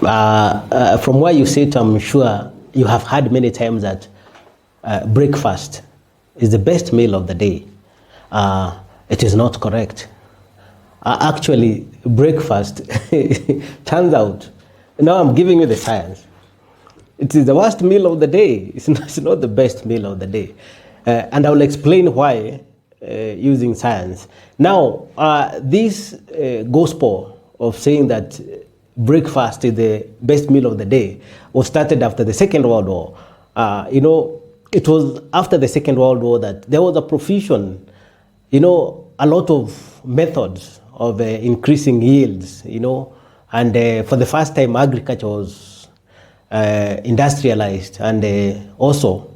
From where you sit, I'm sure you have heard many times that breakfast is the best meal of the day. It is not correct. Actually, breakfast turns out, now I'm giving you the science. It is the worst meal of the day. It's not the best meal of the day. And I will explain why using science. Now, this gospel of saying that breakfast is the best meal of the day was started after the Second World War. It was after the Second World War that there was a profusion, a lot of methods of increasing yields, and for the first time agriculture was industrialized, and also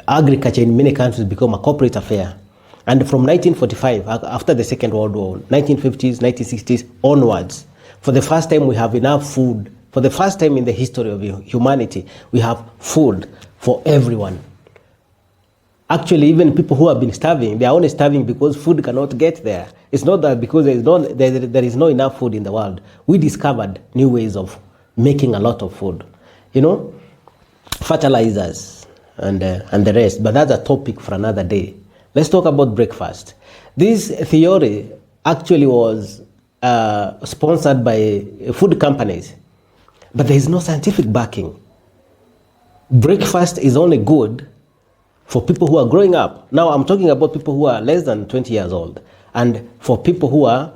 agriculture in many countries became a corporate affair. And from 1945, after the Second World War, 1950s, 1960s onwards, for the first time we have enough food. For the first time in the history of humanity, we have food for everyone. Actually, even people who have been starving, they are only starving because food cannot get there. It's not that because there is no enough food in the world. We discovered new ways of making a lot of food. Fertilizers and the rest. But that's a topic for another day. Let's talk about breakfast. This theory actually was sponsored by food companies, but there is no scientific backing. Breakfast is only good for people who are growing up. Now I'm talking about people who are less than 20 years old, and for people who are,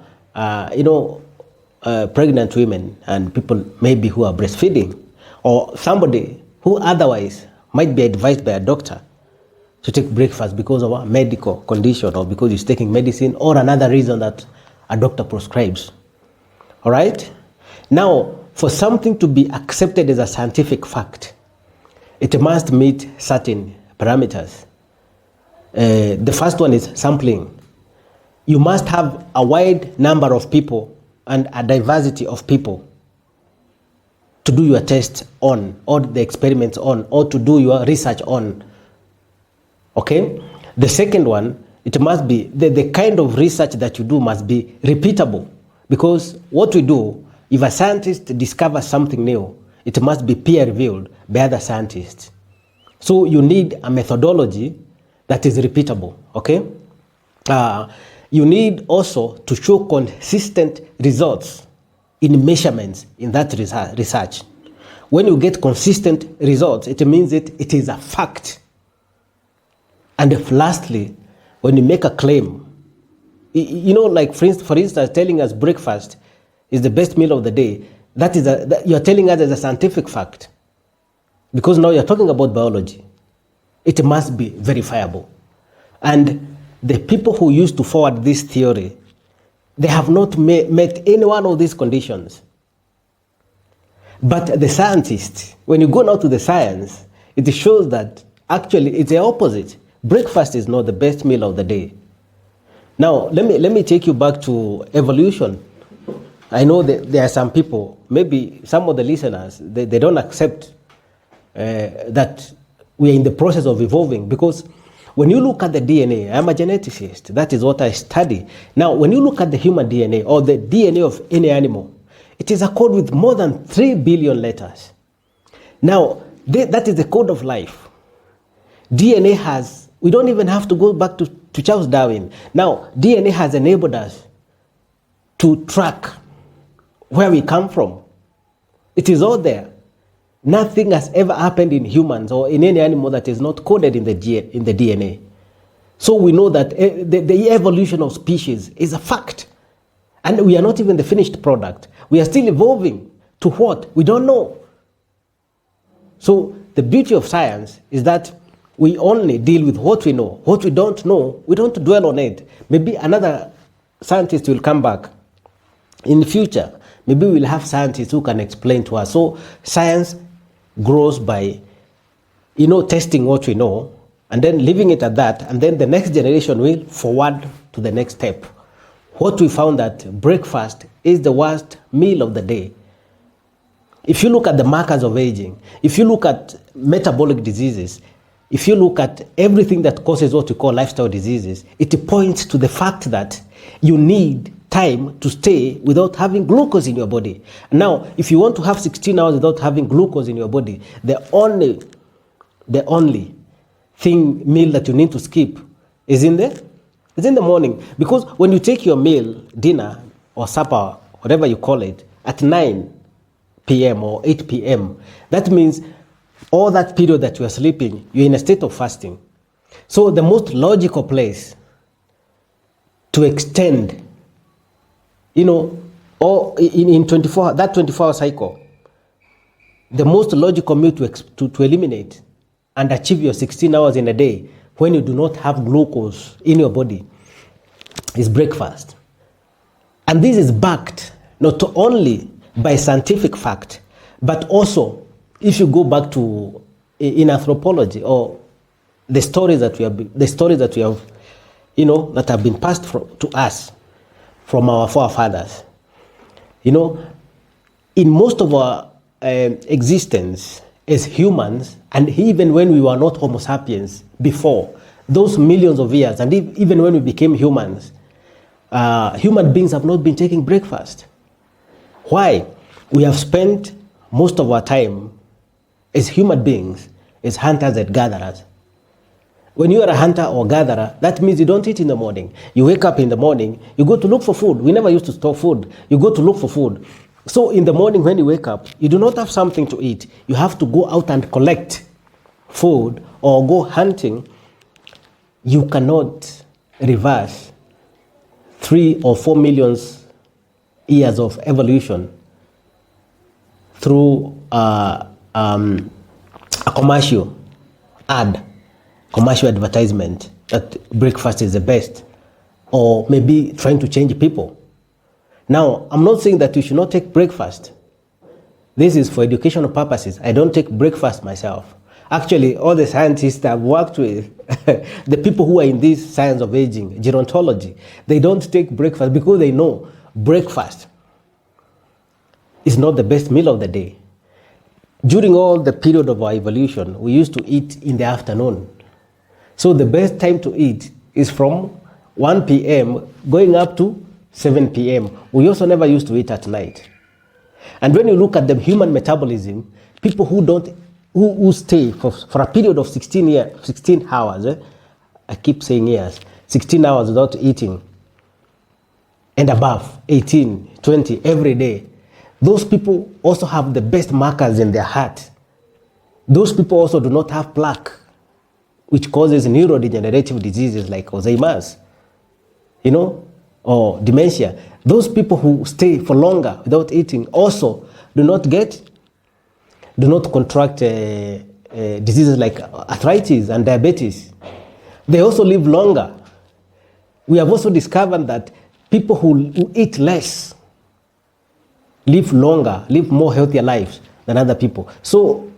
pregnant women and people maybe who are breastfeeding, or somebody who otherwise might be advised by a doctor to take breakfast because of a medical condition, or because he's taking medicine, or another reason that a doctor prescribes. All right? Now, for something to be accepted as a scientific fact, it must meet certain parameters. The first one is sampling. You must have a wide number of people and a diversity of people to do your test on, or the experiments on, or to do your research on. Okay? The second one, it must be, the kind of research that you do must be repeatable. Because what we do, if a scientist discovers something new, it must be peer-reviewed by other scientists. So you need a methodology that is repeatable, okay? You need also to show consistent results in measurements in that research. When you get consistent results, it means it is a fact. And if lastly, when you make a claim, like for instance, telling us breakfast is the best meal of the day, you're telling us as a scientific fact. Because now you're talking about biology. It must be verifiable. And the people who used to forward this theory, they have not met any one of these conditions. But the scientists, when you go now to the science, it shows that actually it's the opposite. Breakfast is not the best meal of the day. Now, let me take you back to evolution. I know that there are some people, maybe some of the listeners, they don't accept that we are in the process of evolving, because when you look at the DNA, I'm a geneticist, that is what I study. Now, when you look at the human DNA or the DNA of any animal, it is a code with more than 3 billion letters. Now, that is the code of life. DNA has, we don't even have to go back to Charles Darwin. Now, DNA has enabled us to track where we come from. It is all there. Nothing has ever happened in humans or in any animal that is not coded in the DNA. So we know that the evolution of species is a fact. And we are not even the finished product. We are still evolving to what? We don't know. So the beauty of science is that we only deal with what we know. What we don't know, we don't dwell on it. Maybe another scientist will come back in the future. Maybe we'll have scientists who can explain to us. So science grows by, testing what we know and then leaving it at that. And then the next generation will forward to the next step. What we found that breakfast is the worst meal of the day. If you look at the markers of aging, if you look at metabolic diseases, if you look at everything that causes what we call lifestyle diseases, it points to the fact that you need time to stay without having glucose in your body. Now, if you want to have 16 hours without having glucose in your body, the only meal that you need to skip is in the morning. Because when you take your meal, dinner or supper, whatever you call it, at 9 p.m. or 8 p.m., that means all that period that you are sleeping, you're in a state of fasting. So the most logical place to extend, or in 24 that 24-hour cycle, the most logical meal to eliminate and achieve your 16 hours in a day when you do not have glucose in your body is breakfast. And this is backed not only by scientific fact, but also if you go back to in anthropology or the stories that we have, that have been passed to us from our forefathers. In most of our existence as humans, and even when we were not Homo sapiens before, those millions of years, and even when we became humans, human beings have not been taking breakfast. Why? We have spent most of our time as human beings as hunters and gatherers. When you are a hunter or gatherer, that means you don't eat in the morning. You wake up in the morning, you go to look for food. We never used to store food. You go to look for food. So in the morning when you wake up, you do not have something to eat. You have to go out and collect food or go hunting. You cannot reverse 3 or 4 million years of evolution through a commercial advertisement that breakfast is the best, or maybe trying to change people. Now, I'm not saying that you should not take breakfast. This is for educational purposes. I don't take breakfast myself. Actually, all the scientists I've worked with, the people who are in this science of aging, gerontology, they don't take breakfast because they know breakfast is not the best meal of the day. During all the period of our evolution, we used to eat in the afternoon. So the best time to eat is from 1 p.m. going up to 7 p.m. We also never used to eat at night. And when you look at the human metabolism, people who stay for a period of 16 hours, I keep saying years, 16 hours without eating, and above 18, 20 every day, those people also have the best markers in their heart. Those people also do not have plaque, which causes neurodegenerative diseases like Alzheimer's, or dementia. Those people who stay for longer without eating also do not contract diseases like arthritis and diabetes. They also live longer. We have also discovered that people who eat less live longer, live more healthier lives than other people. So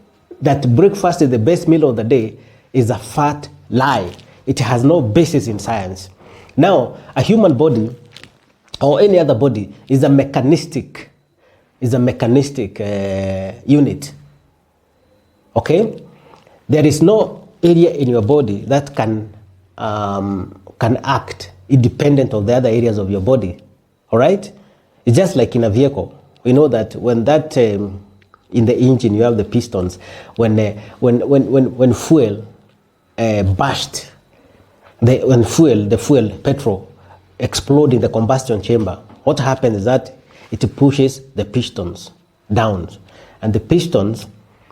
that breakfast is the best meal of the day is a fat lie. It has no basis in science. Now, a human body or any other body is a mechanistic unit. Okay? There is no area in your body that can act independent of the other areas of your body. All right? It's just like in a vehicle. We know that when that in the engine you have the pistons. When fuel burst, the fuel petrol explode in the combustion chamber, what happens is that it pushes the pistons down, and the pistons,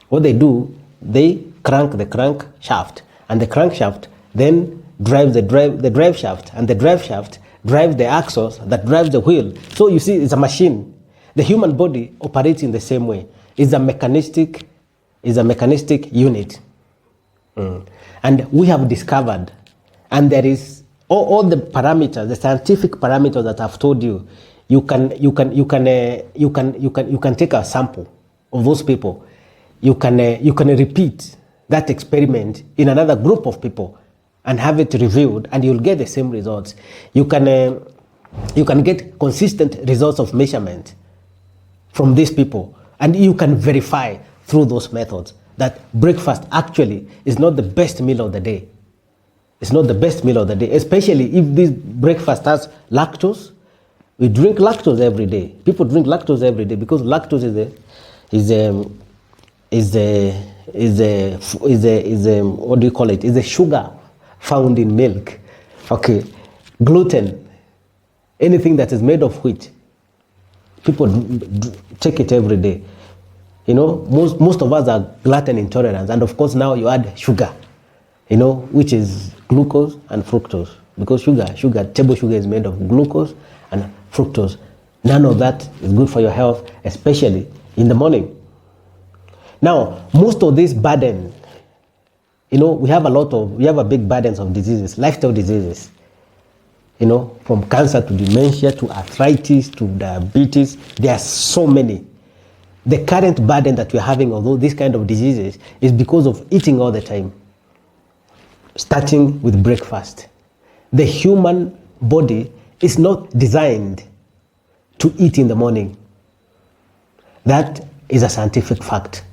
what they do, they crank the crankshaft, and the crankshaft then drives the drive shaft, and the drive shaft drives the axles that drives the wheel. So you see, it's a machine. The human body operates in the same way. It's a mechanistic unit. And we have discovered, and there is all the parameters, the scientific parameters that I've told you. You can take a sample of those people. You can repeat that experiment in another group of people and have it reviewed, and you'll get the same results. You can get consistent results of measurement from these people, and you can verify through those methods that breakfast actually is not the best meal of the day. It's not the best meal of the day, especially if this breakfast has lactose We drink lactose every day. People drink lactose every day because lactose is a what do you call it? Is a sugar found in milk. Okay, gluten, anything that is made of wheat. People take it every day. You know, most of us are gluten intolerant, and of course now you add sugar, you know, which is glucose and fructose. Because table sugar is made of glucose and fructose. None of that is good for your health, especially in the morning. Now, most of this burden, you know, we have a big burdens of diseases, lifestyle diseases. You know, from cancer to dementia to arthritis to diabetes, there are so many. The current burden that we're having of all these kind of diseases is because of eating all the time, starting with breakfast. The human body is not designed to eat in the morning. That is a scientific fact.